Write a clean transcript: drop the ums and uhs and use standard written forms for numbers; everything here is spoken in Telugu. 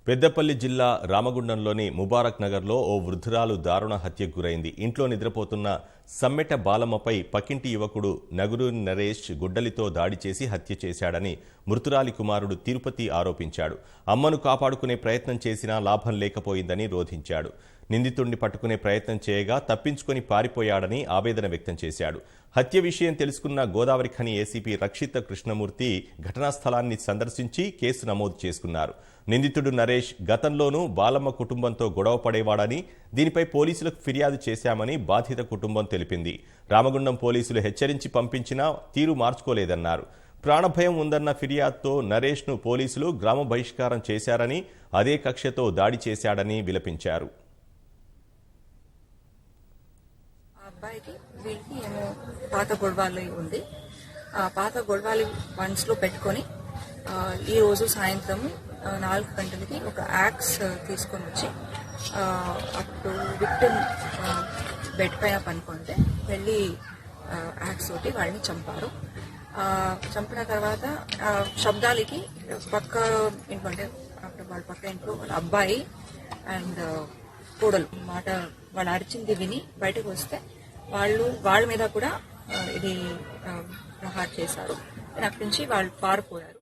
పెద్దపల్లి జిల్లా రామగుండంలోని ముబారక్ నగర్లో ఓ వృద్ధురాలు దారుణ హత్యకు గురైంది. ఇంట్లో నిద్రపోతున్న సమ్మెట బాలమ్మపై పక్కింటి యువకుడు నగురు నరేష్ గుడ్డలితో దాడి చేసి హత్య చేశాడని మృతురాలి కుమారుడు తిరుపతి ఆరోపించాడు. అమ్మను కాపాడుకునే ప్రయత్నం చేసినా లాభం లేకపోయిందని రోధించాడు. నిందితుడిని పట్టుకునే ప్రయత్నం చేయగా తప్పించుకొని పారిపోయాడని ఆవేదన వ్యక్తం చేశాడు. హత్య విషయం తెలుసుకున్న గోదావరి ఖని ఏసీపీ రక్షిత కృష్ణమూర్తి ఘటనా స్థలాన్ని సందర్శించి కేసు నమోదు చేసుకున్నారు. నిందితుడు నరేష్ గతంలోనూ బాలమ్మ కుటుంబంతో గొడవ పడేవాడని, దీనిపై పోలీసులకు ఫిర్యాదు చేశామని బాధిత కుటుంబం తెలిపింది. రామగుండం పోలీసులు హెచ్చరించి పంపించినా తీరు మార్చుకోలేదన్నారు. ప్రాణభయం ఉందన్న ఫిర్యాదుతో నరేష్ను పోలీసులు గ్రామ బహిష్కారం చేశారని, అదే కక్షతో దాడి చేశాడని విలపించారు. అబ్బాయికి వీళ్ళకి ఏమో పాత గొడవలు ఉంది. ఆ పాత గొడవలు మనసులో పెట్టుకొని ఈ రోజు సాయంత్రం 4 గంటలకి ఒక యాక్స్ తీసుకొని వచ్చి అప్పుడు విక్టిమ్ బెడ్ పైన పనుకుంటే వెళ్ళి యాక్స్ తోటి వాళ్ళని చంపారు. చంపిన తర్వాత శబ్దాలకి పక్క ఇంట్లో అంటే అప్పుడు వాళ్ళ పక్క ఇంట్లో వాళ్ళ అబ్బాయి అండ్ కోడలు మాట వాళ్ళు అరిచింది విని బయటకు వస్తే వాళ్ళ మీద కూడా ఇది ప్రహార్ చేశారు. అక్కడి నుంచి వాళ్ళు పారిపోయారు.